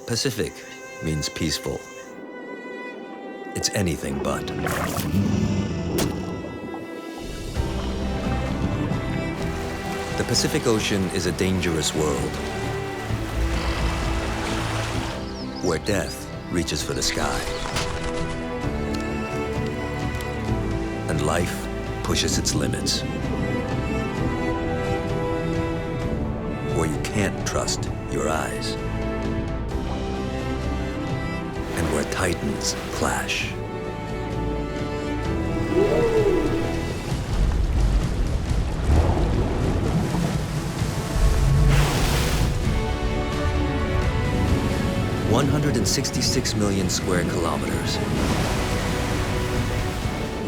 Pacific means peaceful. It's anything but. The Pacific Ocean is a dangerous world where death reaches for the sky and life pushes its limits. Where you can't trust your eyes. And where titans clash. $166 million square kilometers.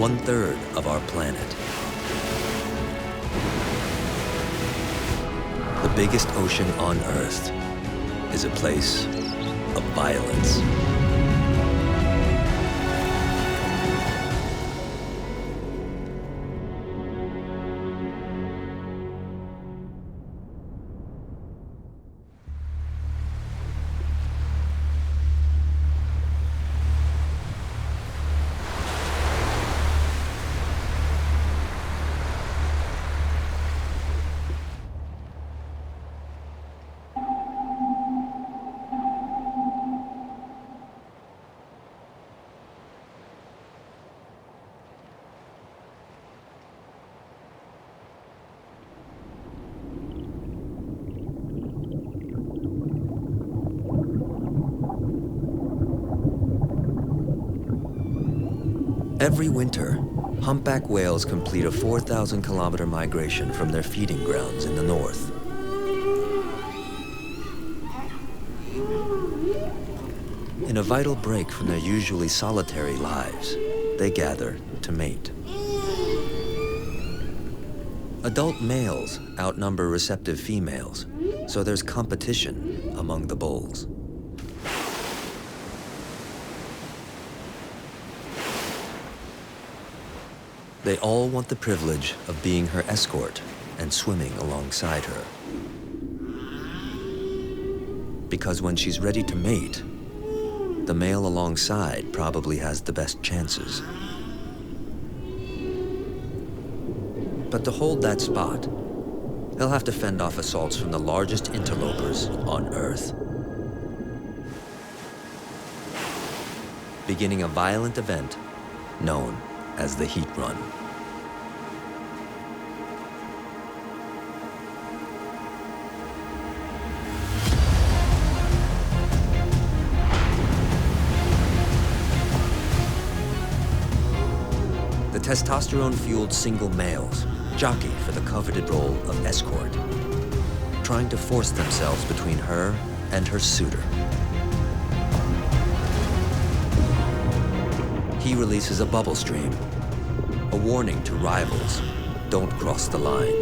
1/3 of our planet. The biggest ocean on Earth is a place of violence. Every winter, humpback whales complete a 4,000-kilometer migration from their feeding grounds in the north. In a vital break from their usually solitary lives, they gather to mate. Adult males outnumber receptive females, so there's competition among the bulls. They all want the privilege of being her escort and swimming alongside her. Because when she's ready to mate, the male alongside probably has the best chances. But to hold that spot, he'll have to fend off assaults from the largest interlopers on Earth. Beginning a violent event known as the heat run. The testosterone-fueled single males jockey for the coveted role of escort, trying to force themselves between her and her suitor. He releases a bubble stream, a warning to rivals, don't cross the line.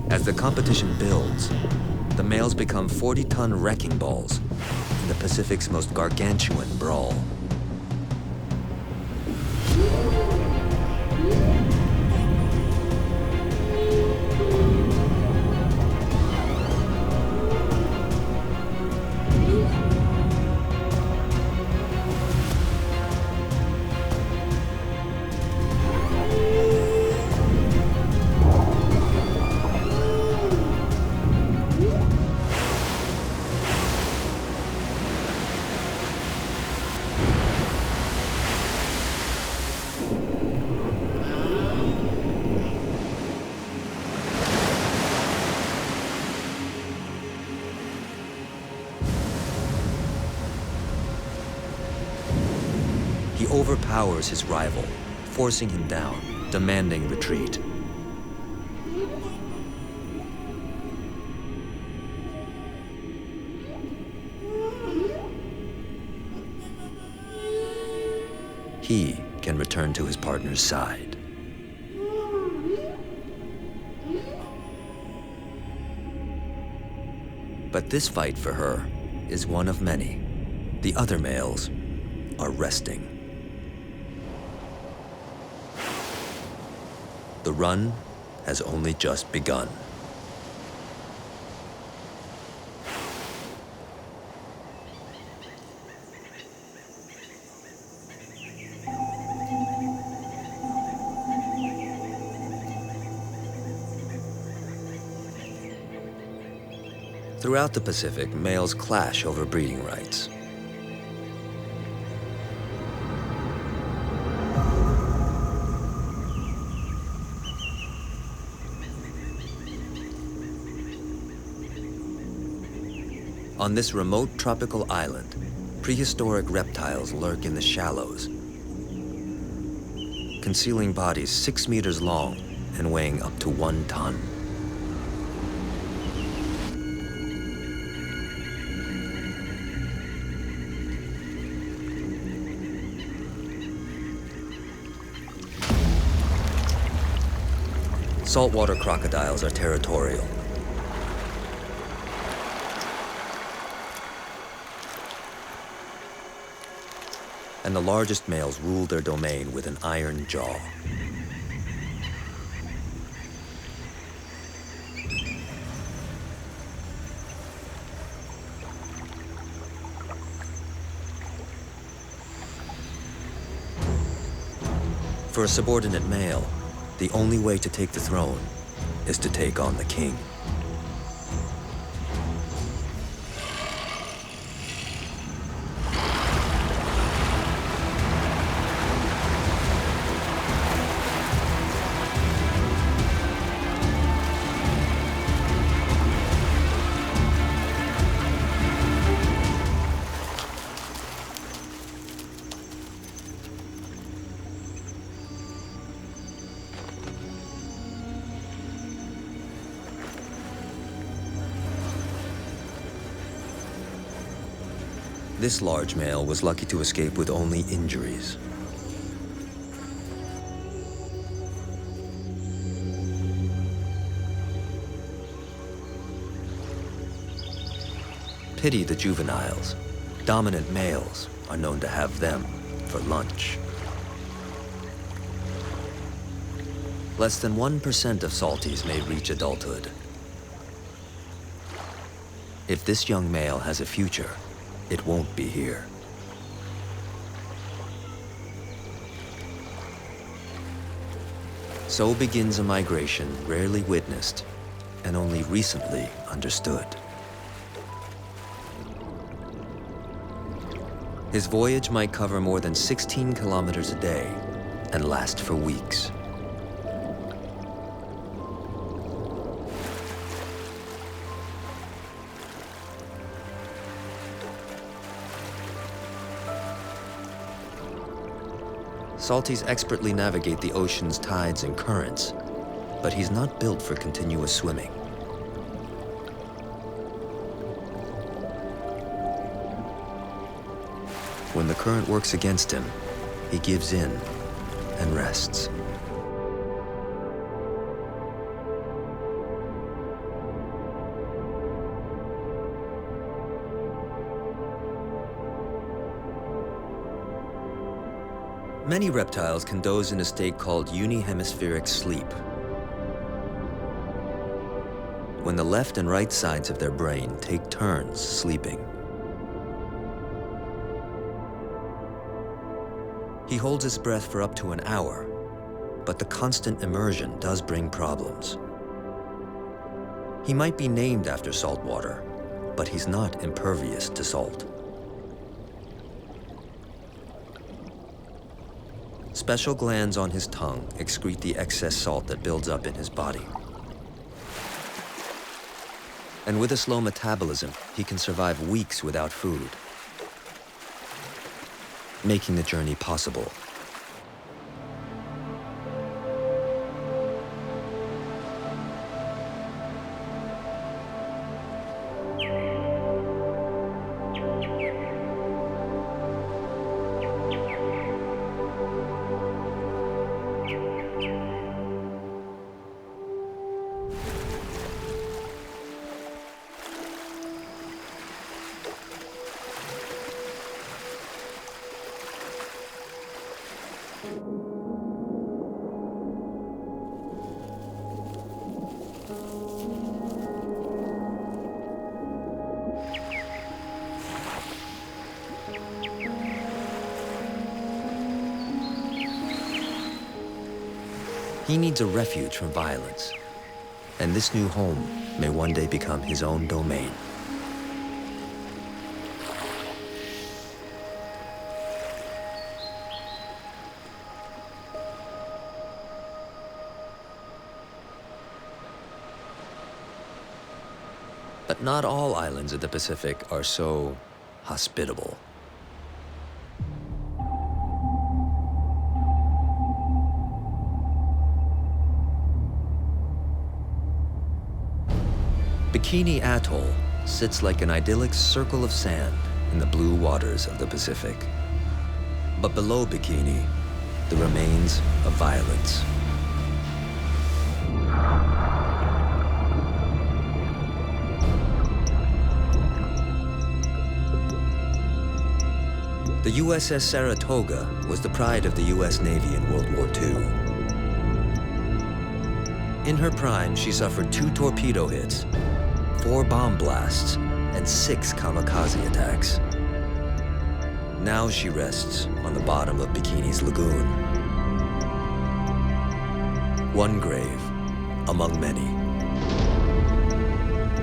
As the competition builds, the males become 40-ton wrecking balls in the Pacific's most gargantuan brawl. He overpowers his rival, forcing him down, demanding retreat. He can return to his partner's side. But this fight for her is one of many. The other males are resting. The run has only just begun. Throughout the Pacific, males clash over breeding rights. On this remote tropical island, prehistoric reptiles lurk in the shallows, concealing bodies 6 meters long and weighing up to 1 ton. Saltwater crocodiles are territorial. And the largest males rule their domain with an iron jaw. For a subordinate male, the only way to take the throne is to take on the king. This large male was lucky to escape with only injuries. Pity the juveniles. Dominant males are known to have them for lunch. Less than 1% of salties may reach adulthood. If this young male has a future, it won't be here. So begins a migration rarely witnessed and only recently understood. His voyage might cover more than 16 kilometers a day and last for weeks. Salties expertly navigate the ocean's tides and currents, but he's not built for continuous swimming. When the current works against him, he gives in and rests. Many reptiles can doze in a state called unihemispheric sleep, when the left and right sides of their brain take turns sleeping. He holds his breath for up to an hour, but the constant immersion does bring problems. He might be named after salt water, but he's not impervious to salt. Special glands on his tongue excrete the excess salt that builds up in his body. And with a slow metabolism, he can survive weeks without food, making the journey possible. He needs a refuge from violence, and this new home may one day become his own domain. But not all islands of the Pacific are so hospitable. Bikini Atoll sits like an idyllic circle of sand in the blue waters of the Pacific. But below Bikini, the remains of violence. The USS Saratoga was the pride of the US Navy in World War II. In her prime, she suffered 2 torpedo hits, 4 bomb blasts, and 6 kamikaze attacks. Now she rests on the bottom of Bikini's lagoon. One grave among many.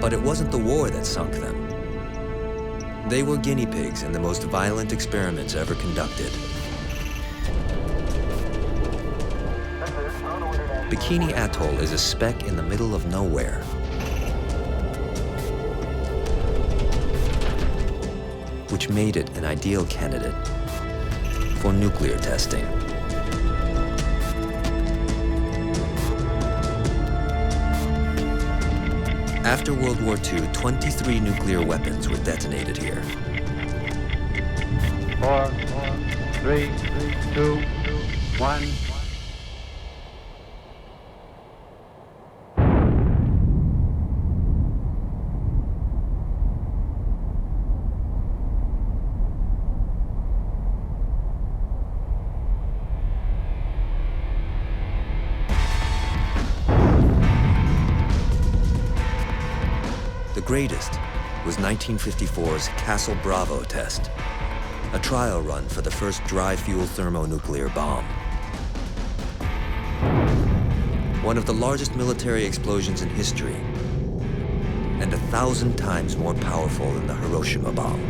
But it wasn't the war that sunk them. They were guinea pigs in the most violent experiments ever conducted. Bikini Atoll is a speck in the middle of nowhere. Which made it an ideal candidate for nuclear testing. After World War II, 23 nuclear weapons were detonated here. 4, 3, 2, 1. The greatest was 1954's Castle Bravo test, a trial run for the first dry-fuel thermonuclear bomb. One of the largest military explosions in history, and 1,000 times more powerful than the Hiroshima bomb.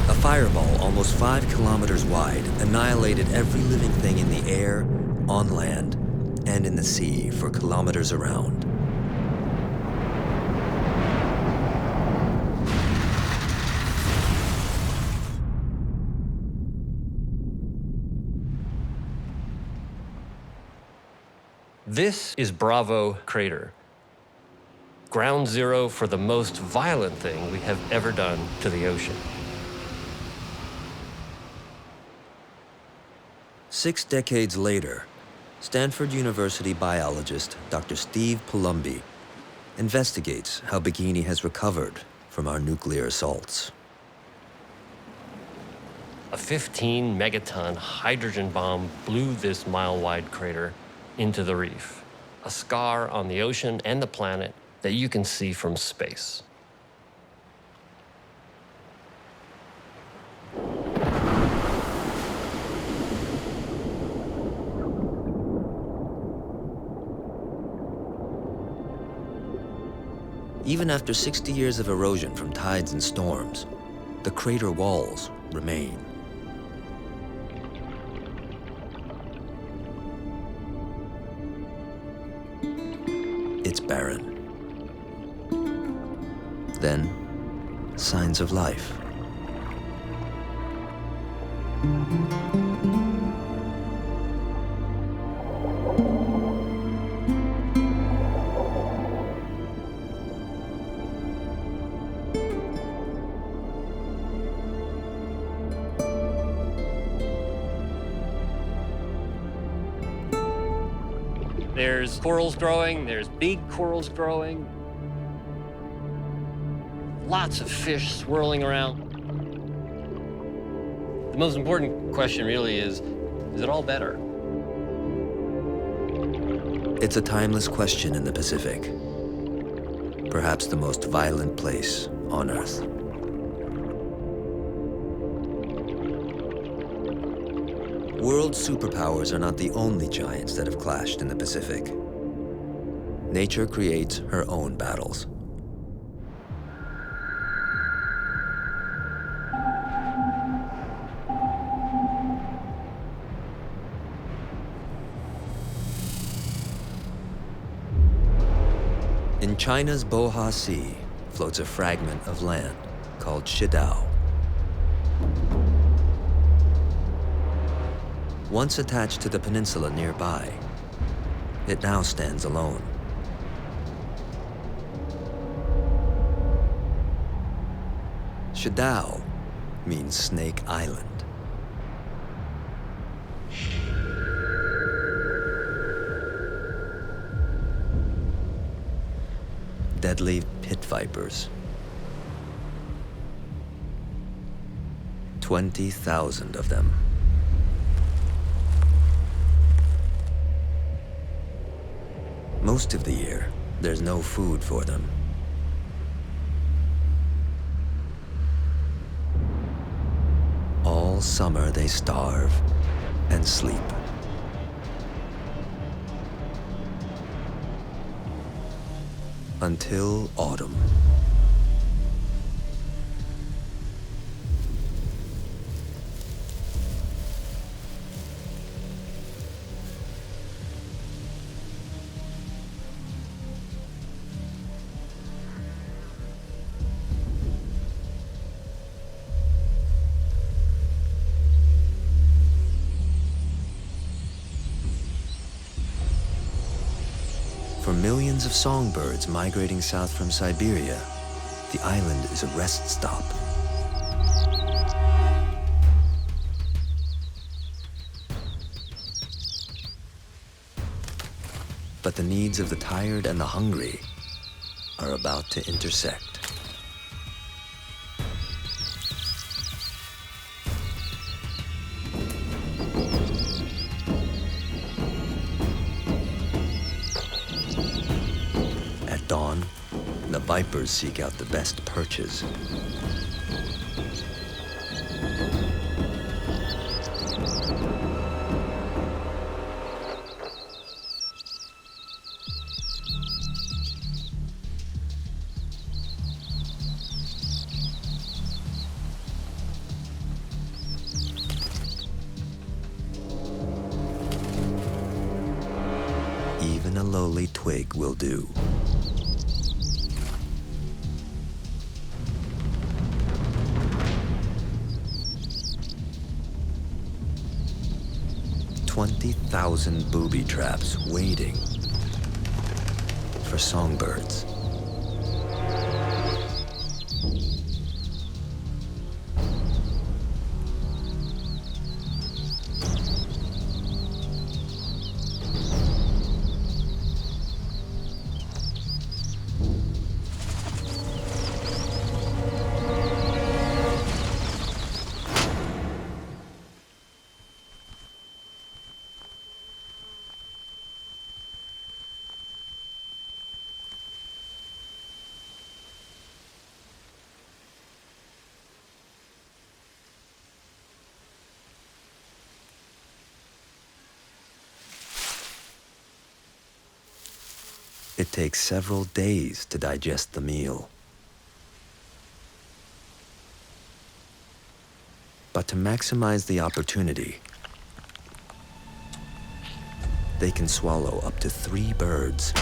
A fireball almost 5 kilometers wide annihilated every living thing in the air, on land, and in the sea for kilometers around. This is Bravo Crater, ground zero for the most violent thing we have ever done to the ocean. 6 decades later, Stanford University biologist Dr. Steve Palumbi investigates how Bikini has recovered from our nuclear assaults. A 15 megaton hydrogen bomb blew this mile-wide crater into the reef, a scar on the ocean and the planet that you can see from space. Even after 60 years of erosion from tides and storms, the crater walls remain. It's barren. Then, signs of life. There's corals growing, there's big corals growing. Lots of fish swirling around. The most important question really is it all better? It's a timeless question in the Pacific. Perhaps the most violent place on Earth. World superpowers are not the only giants that have clashed in the Pacific. Nature creates her own battles. In China's Boha Sea floats a fragment of land called tidal. Once attached to the peninsula nearby, it now stands alone. Tidal means Snake Island. Deadly pit vipers. 20,000 of them. Most of the year, there's no food for them. All summer they starve and sleep. Until autumn. For millions of songbirds migrating south from Siberia, the island is a rest stop. But the needs of the tired and the hungry are about to intersect. At dawn, the vipers seek out the best perches. Even a lowly twig will do. $20,000 booby traps waiting for songbirds. It takes several days to digest the meal. But to maximize the opportunity, they can swallow up to 3 birds,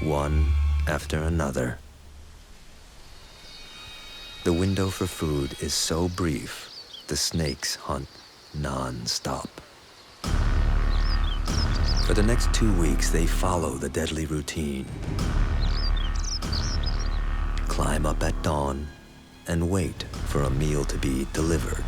one after another. The window for food is so brief, the snakes hunt non-stop. For the next 2 weeks, they follow the deadly routine. Climb up at dawn and wait for a meal to be delivered.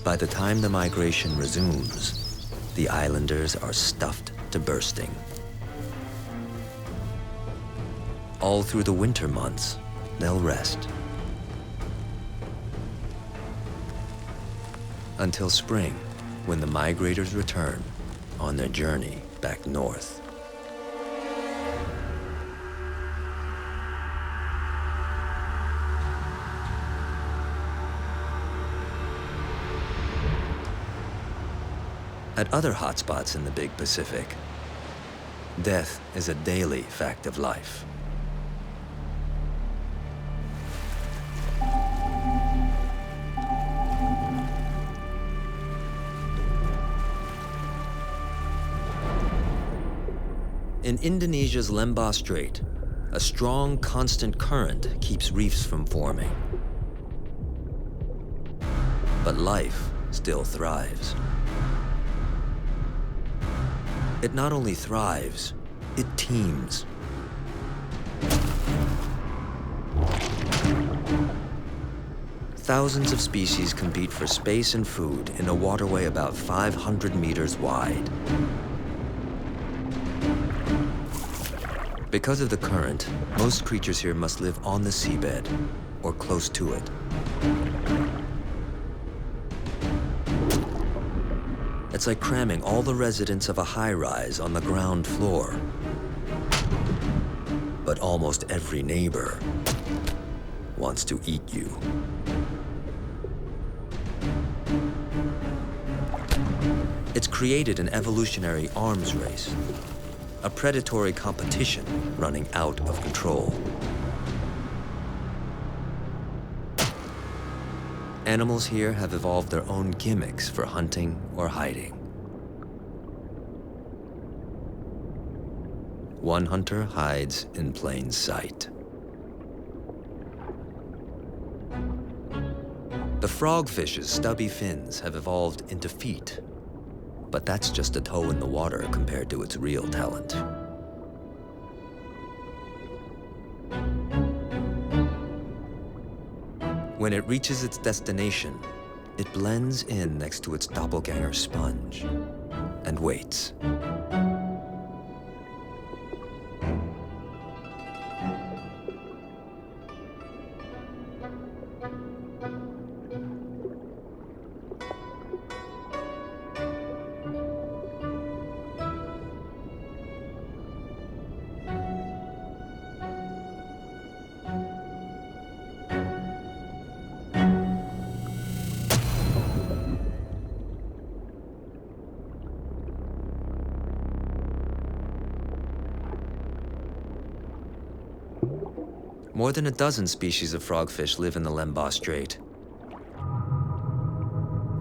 By the time the migration resumes, the islanders are stuffed to bursting. All through the winter months, they'll rest. Until spring, when the migrators return on their journey back north. At other hotspots in the Big Pacific, death is a daily fact of life. In Indonesia's Lembah Strait, a strong, constant current keeps reefs from forming. But life still thrives. It not only thrives, it teems. Thousands of species compete for space and food in a waterway about 500 meters wide. Because of the current, most creatures here must live on the seabed or close to it. It's like cramming all the residents of a high-rise on the ground floor. But almost every neighbor wants to eat you. It's created an evolutionary arms race, a predatory competition running out of control. Animals here have evolved their own gimmicks for hunting or hiding. One hunter hides in plain sight. The frogfish's stubby fins have evolved into feet, but that's just a toe in the water compared to its real talent. When it reaches its destination, it blends in next to its doppelganger sponge and waits. More than a dozen species of frogfish live in the Lembah Strait,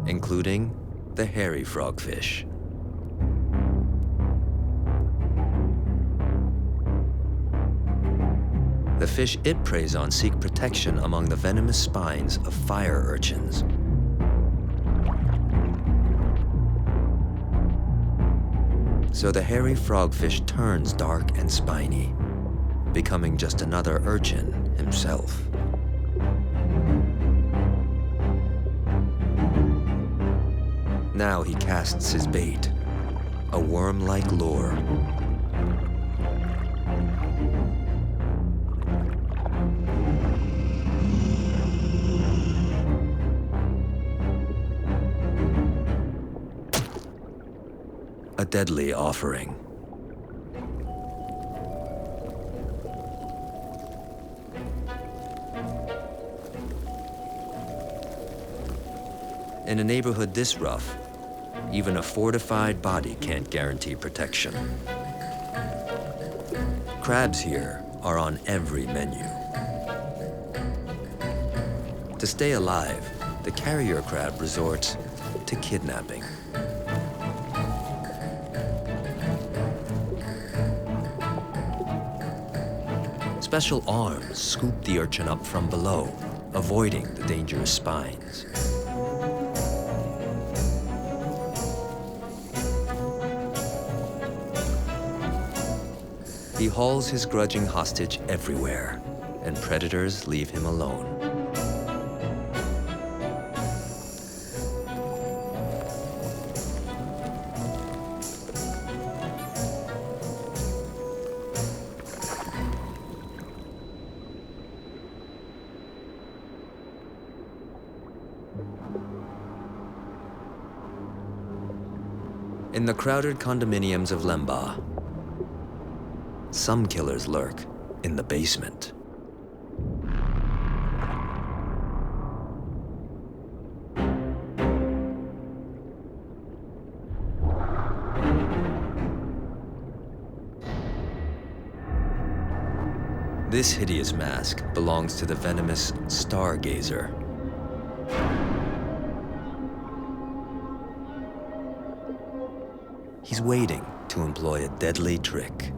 including the hairy frogfish. The fish it preys on seek protection among the venomous spines of fire urchins. So the hairy frogfish turns dark and spiny, becoming just another urchin himself. Now he casts his bait, a worm-like lure. A deadly offering. In a neighborhood this rough, even a fortified body can't guarantee protection. Crabs here are on every menu. To stay alive, the carrier crab resorts to kidnapping. Special arms scoop the urchin up from below, avoiding the dangerous spines. He hauls his grudging hostage everywhere, and predators leave him alone. In the crowded condominiums of Lemba, some killers lurk in the basement. This hideous mask belongs to the venomous stargazer. He's waiting to employ a deadly trick.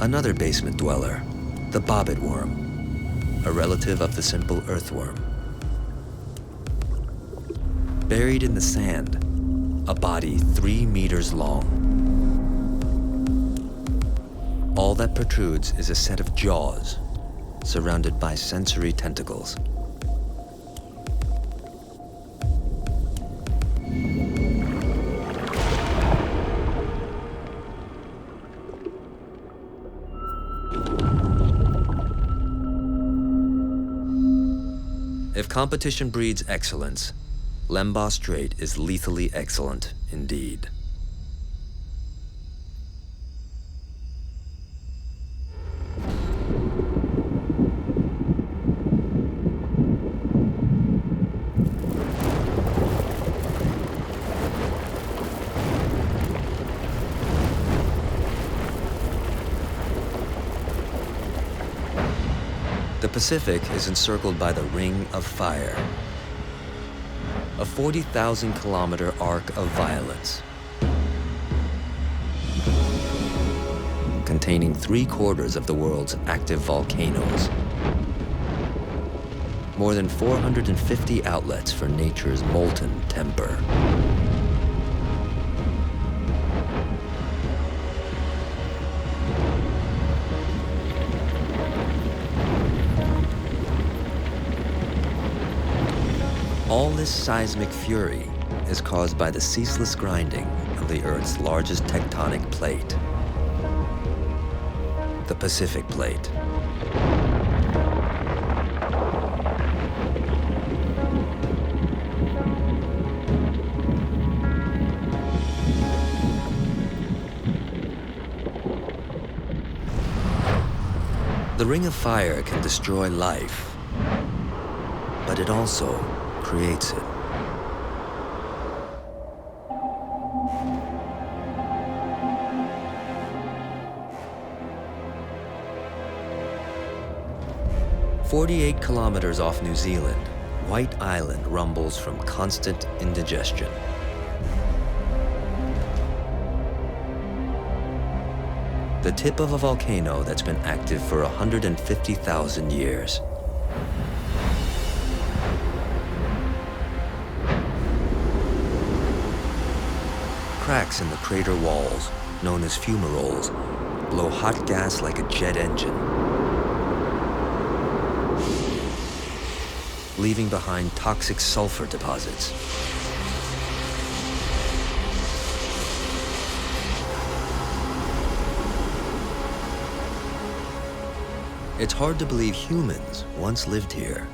Another basement dweller, the bobbit worm, a relative of the simple earthworm. Buried in the sand, a body 3 meters long. All that protrudes is a set of jaws, surrounded by sensory tentacles. If competition breeds excellence, Lemba Strait is lethally excellent indeed. The Pacific is encircled by the Ring of Fire, a 40,000-kilometer arc of violence, containing 3/4 of the world's active volcanoes, more than 450 outlets for nature's molten temper. All this seismic fury is caused by the ceaseless grinding of the Earth's largest tectonic plate, the Pacific Plate. The Ring of Fire can destroy life, but it also creates it. "48 kilometers off New Zealand, White Island rumbles from constant indigestion. The tip of a volcano that's been active for 150,000 years. Cracks in the crater walls, known as fumaroles, blow hot gas like a jet engine, leaving behind toxic sulfur deposits. It's hard to believe humans once lived here.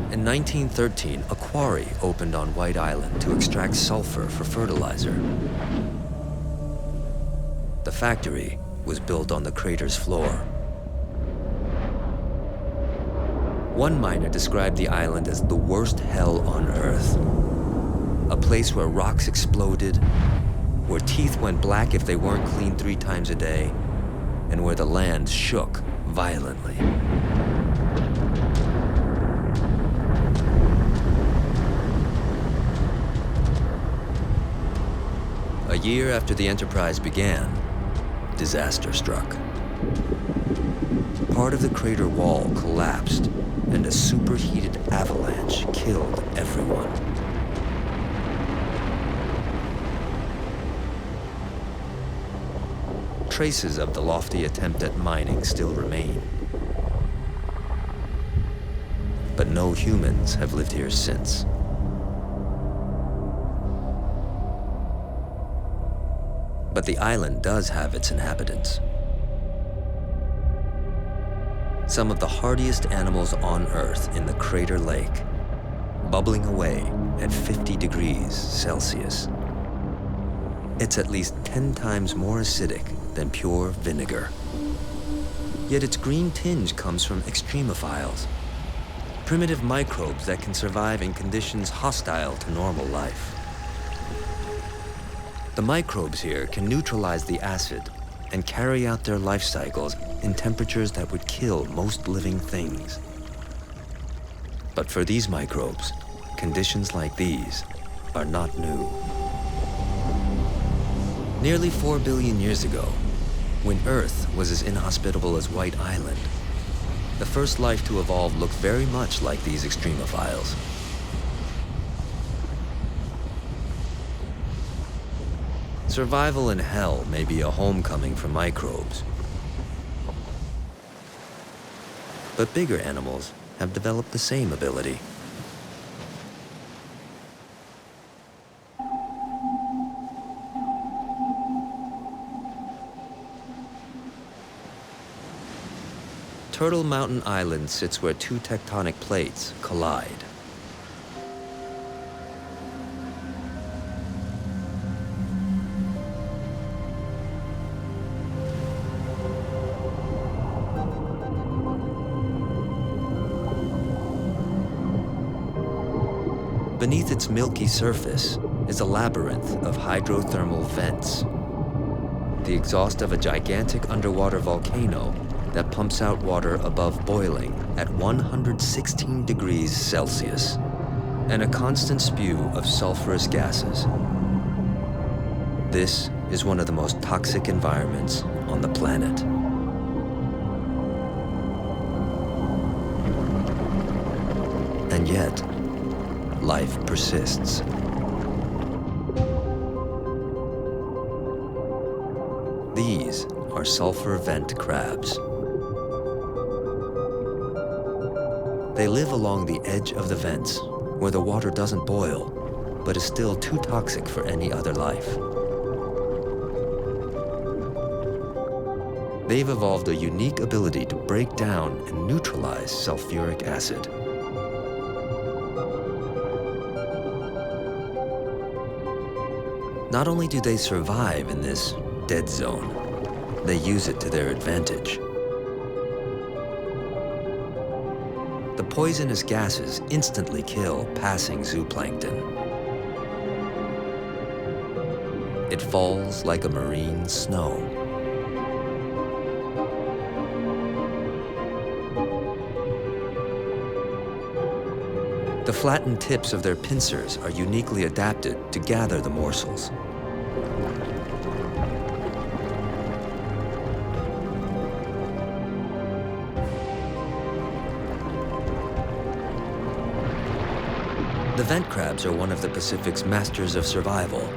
In 1913, a quarry opened on White Island to extract sulfur for fertilizer. The factory was built on the crater's floor. One miner described the island as the worst hell on Earth, a place where rocks exploded, where teeth went black if they weren't cleaned 3 times a day, and where the land shook violently. A year after the enterprise began, disaster struck. Part of the crater wall collapsed, and a superheated avalanche killed everyone. Traces of the lofty attempt at mining still remain. But but no humans have lived here since. But the island does have its inhabitants. Some of the hardiest animals on Earth in the crater lake, bubbling away at 50 degrees Celsius. It's at least 10 times more acidic than pure vinegar. Yet its green tinge comes from extremophiles, primitive microbes that can survive in conditions hostile to normal life. The microbes here can neutralize the acid and carry out their life cycles in temperatures that would kill most living things. But for these microbes, conditions like these are not new. Nearly 4 billion years ago, when Earth was as inhospitable as White Island, the first life to evolve looked very much like these extremophiles. Survival in hell may be a homecoming for microbes, but bigger animals have developed the same ability. Turtle Mountain Island sits where two tectonic plates collide. Beneath its milky surface is a labyrinth of hydrothermal vents, the exhaust of a gigantic underwater volcano that pumps out water above boiling at 116 degrees Celsius, and a constant spew of sulfurous gases. This is one of the most toxic environments on the planet. And yet, life persists. These are sulfur vent crabs. They live along the edge of the vents, where the water doesn't boil, but is still too toxic for any other life. They've evolved a unique ability to break down and neutralize sulfuric acid. Not only do they survive in this dead zone, they use it to their advantage. The poisonous gases instantly kill passing zooplankton. It falls like a marine snow. The flattened tips of their pincers are uniquely adapted to gather the morsels. The vent crabs are one of the Pacific's masters of survival,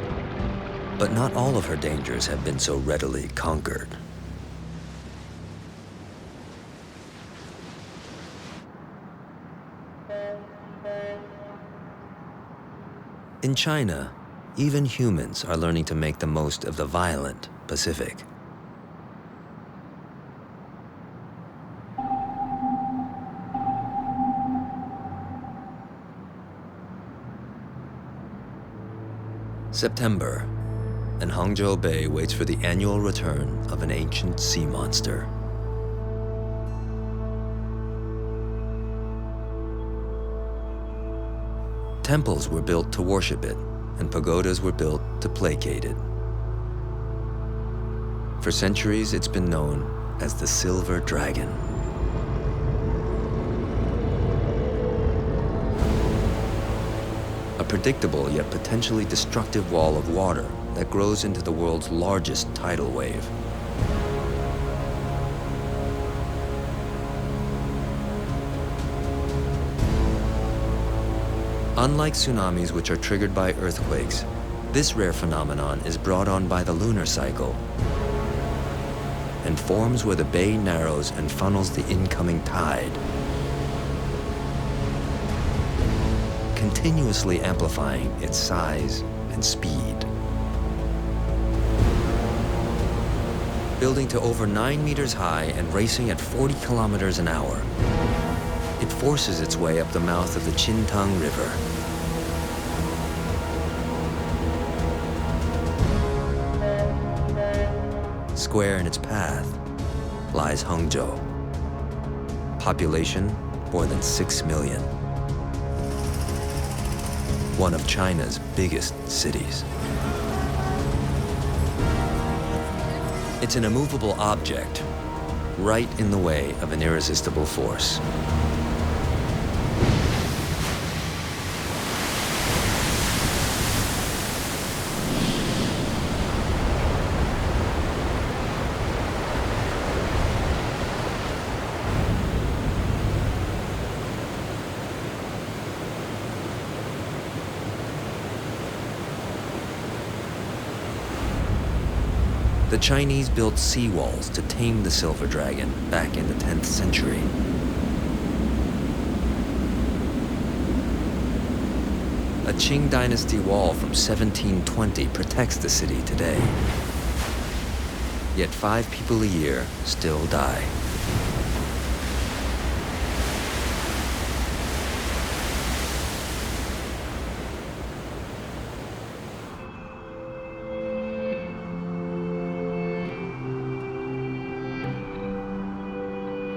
but not all of her dangers have been so readily conquered. In China, even humans are learning to make the most of the violent Pacific. September, and Hangzhou Bay waits for the annual return of an ancient sea monster. Temples were built to worship it, and pagodas were built to placate it. For centuries, it's been known as the Silver Dragon. A predictable yet potentially destructive wall of water that grows into the world's largest tidal wave. Unlike tsunamis, which are triggered by earthquakes, this rare phenomenon is brought on by the lunar cycle and forms where the bay narrows and funnels the incoming tide. continuously amplifying its size and speed. Building to over 9 meters high and racing at 40 kilometers an hour, it forces its way up the mouth of the Qintang River. Square in its path lies Hangzhou. Population, more than 6 million. One of China's biggest cities. It's an immovable object, right in the way of an irresistible force. The Chinese built seawalls to tame the silver dragon back in the 10th century. A Qing dynasty wall from 1720 protects the city today. Yet 5 people a year still die.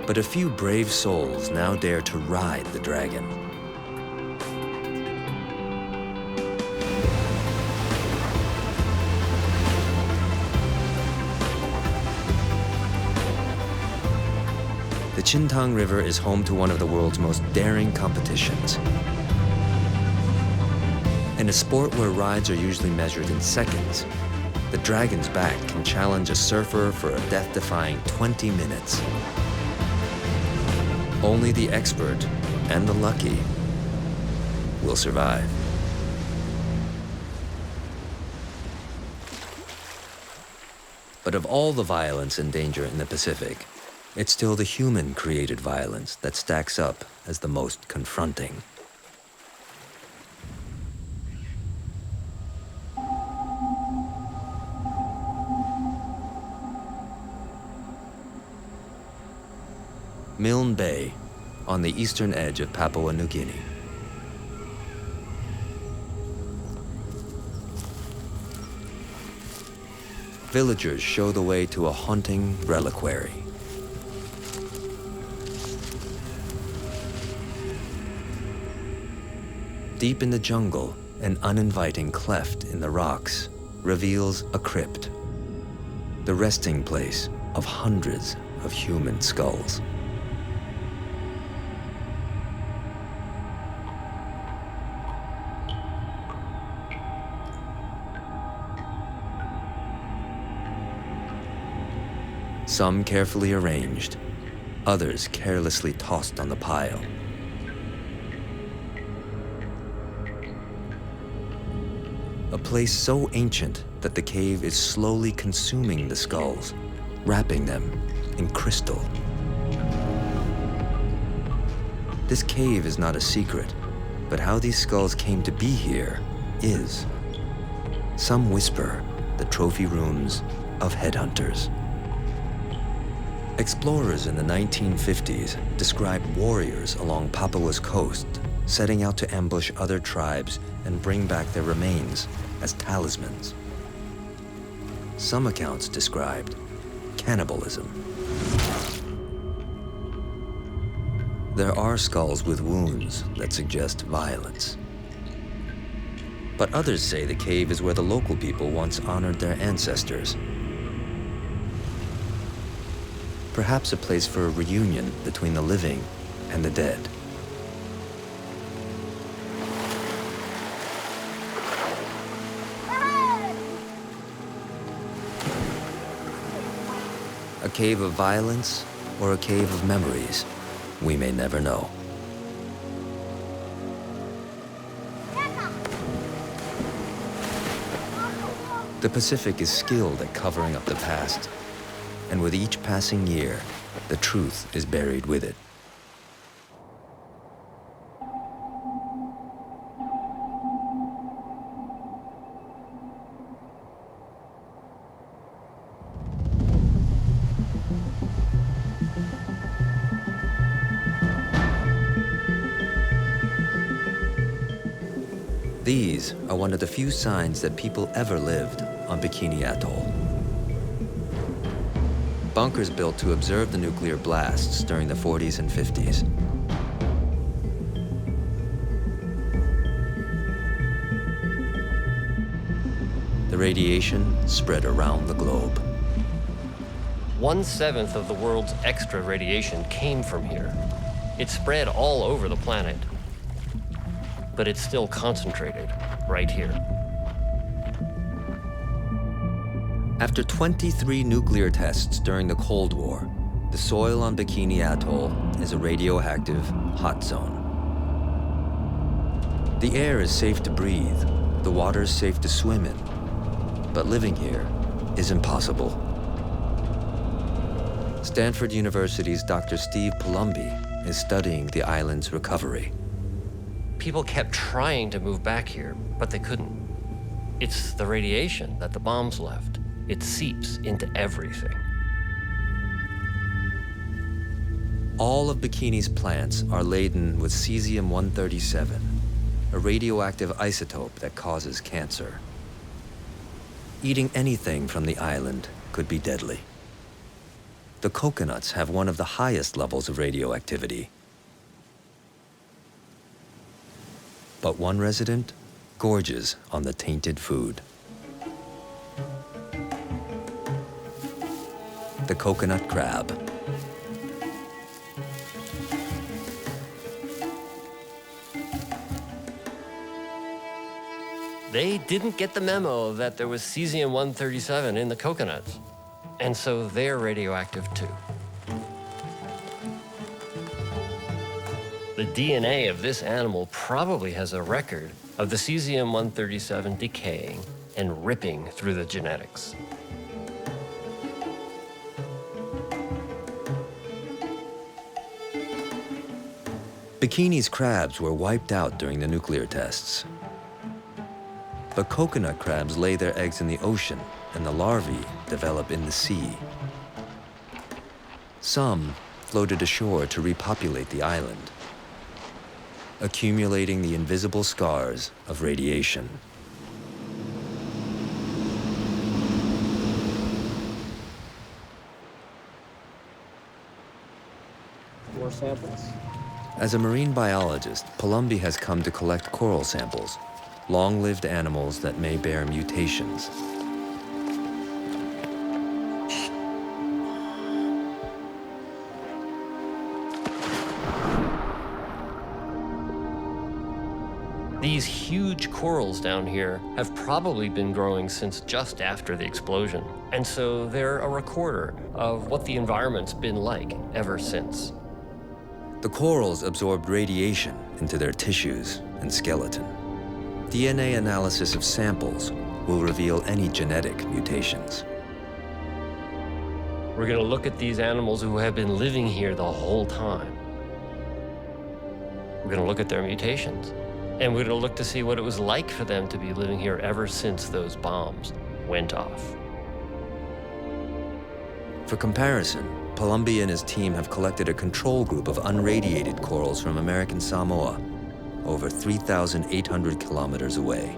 But a few brave souls now dare to ride the dragon. The Qintang River is home to one of the world's most daring competitions. In a sport where rides are usually measured in seconds, the dragon's back can challenge a surfer for a death-defying 20 minutes. Only the expert and the lucky will survive. But of all the violence and danger in the Pacific, it's still the human-created violence that stacks up as the most confronting. Milne Bay, on the eastern edge of Papua New Guinea. Villagers show the way to a haunting reliquary. Deep in the jungle, an uninviting cleft in the rocks reveals a crypt, the resting place of hundreds of human skulls. Some carefully arranged, others carelessly tossed on the pile. A place so ancient that the cave is slowly consuming the skulls, wrapping them in crystal. This cave is not a secret, but how these skulls came to be here is. Some whisper the trophy rooms of headhunters. Explorers in the 1950s described warriors along Papua's coast setting out to ambush other tribes and bring back their remains as talismans. Some accounts described cannibalism. There are skulls with wounds that suggest violence. But others say the cave is where the local people once honored their ancestors. Perhaps a place for a reunion between the living and the dead. A cave of violence or a cave of memories, we may never know. The Pacific is skilled at covering up the past, and with each passing year, the truth is buried with it. These are one of the few signs that people ever lived on Bikini Atoll. Bunkers built to observe the nuclear blasts during the 40s and 50s. The radiation spread around the globe. 1/7 of the world's extra radiation came from here. It spread all over the planet, but it's still concentrated right here. After 23 nuclear tests during the Cold War, the soil on Bikini Atoll is a radioactive hot zone. The air is safe to breathe, the water is safe to swim in, but living here is impossible. Stanford University's Dr. Steve Palumbi is studying the island's recovery. People kept trying to move back here, but they couldn't. It's the radiation that the bombs left. It seeps into everything. All of Bikini's plants are laden with cesium-137, a radioactive isotope that causes cancer. Eating anything from the island could be deadly. The coconuts have one of the highest levels of radioactivity. But one resident gorges on the tainted food. The coconut crab. They didn't get the memo that there was cesium-137 in the coconuts, and so they're radioactive too. The DNA of this animal probably has a record of the cesium-137 decaying and ripping through the genetics. Bikini's crabs were wiped out during the nuclear tests. But coconut crabs lay their eggs in the ocean, and the larvae develop in the sea. Some floated ashore to repopulate the island, accumulating the invisible scars of radiation. More samples. As a marine biologist, Palumbi has come to collect coral samples, long-lived animals that may bear mutations. These huge corals down here have probably been growing since just after the explosion, and so they're a recorder of what the environment's been like ever since. The corals absorbed radiation into their tissues and skeleton. DNA analysis of samples will reveal any genetic mutations. We're going to look at these animals who have been living here the whole time. We're going to look at their mutations. And we're going to look to see what it was like for them to be living here ever since those bombs went off. For comparison, Palumbi and his team have collected a control group of unradiated corals from American Samoa, over 3,800 kilometers away.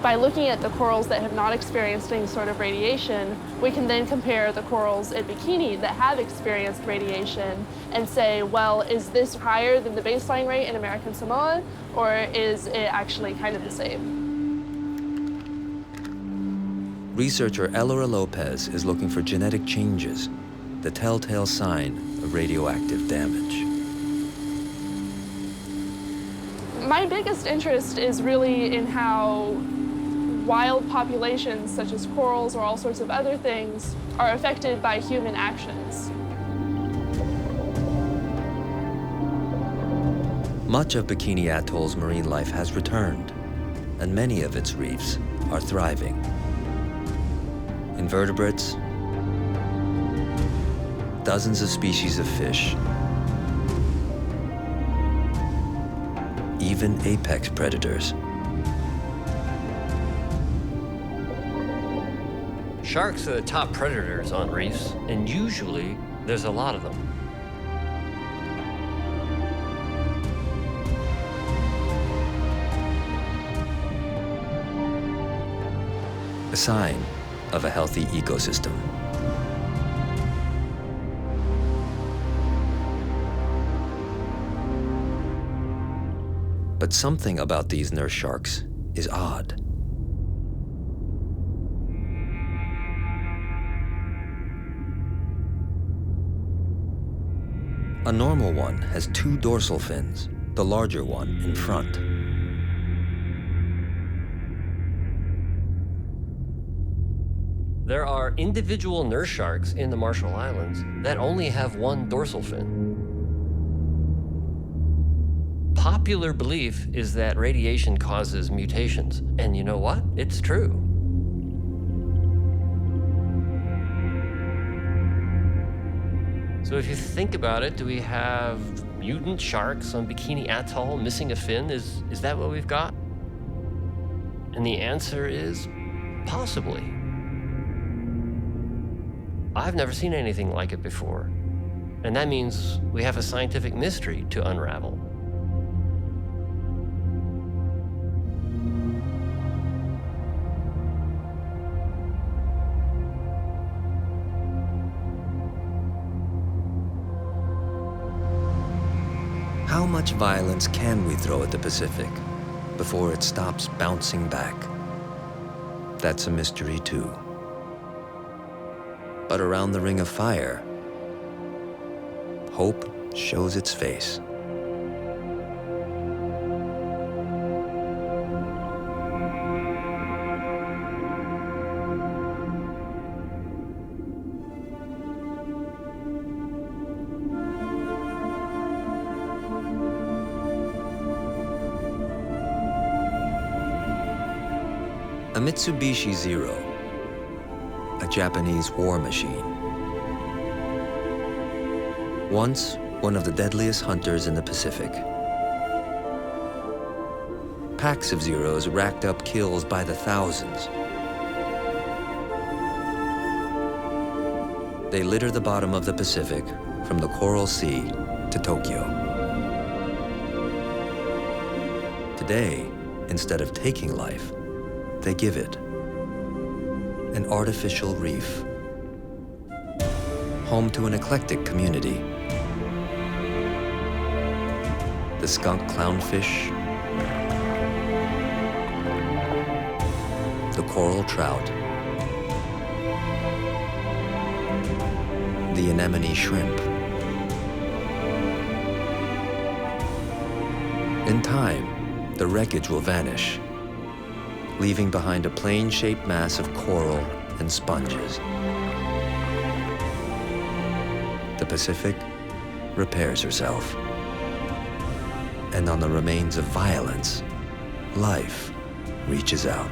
By looking at the corals that have not experienced any sort of radiation, we can then compare the corals in Bikini that have experienced radiation and say, well, is this higher than the baseline rate in American Samoa, or is it actually kind of the same? Researcher Elora Lopez is looking for genetic changes, the telltale sign of radioactive damage. My biggest interest is really in how wild populations, such as corals or all sorts of other things, are affected by human actions. Much of Bikini Atoll's marine life has returned, and many of its reefs are thriving. Invertebrates, dozens of species of fish, even apex predators. Sharks are the top predators on reefs, and usually there's a lot of them. A sign of a healthy ecosystem. But something about these nurse sharks is odd. A normal one has 2 dorsal fins, the larger one in front. There are individual nurse sharks in the Marshall Islands that only have 1 dorsal fin. Popular belief is that radiation causes mutations, and you know what? It's true. So if you think about it, do we have mutant sharks on Bikini Atoll missing a fin? Is that what we've got? And the answer is possibly. I've never seen anything like it before. And that means we have a scientific mystery to unravel. How much violence can we throw at the Pacific before it stops bouncing back? That's a mystery too. But around the Ring of Fire, hope shows its face. A Mitsubishi Zero, a Japanese war machine. Once one of the deadliest hunters in the Pacific. Packs of Zeros racked up kills by the thousands. They litter the bottom of the Pacific from the Coral Sea to Tokyo. Today, instead of taking life, they give it. An artificial reef. Home to an eclectic community. The skunk clownfish, the coral trout, the anemone shrimp. In time, the wreckage will vanish, leaving behind a plane-shaped mass of coral and sponges. The Pacific repairs herself. And on the remains of violence, life reaches out.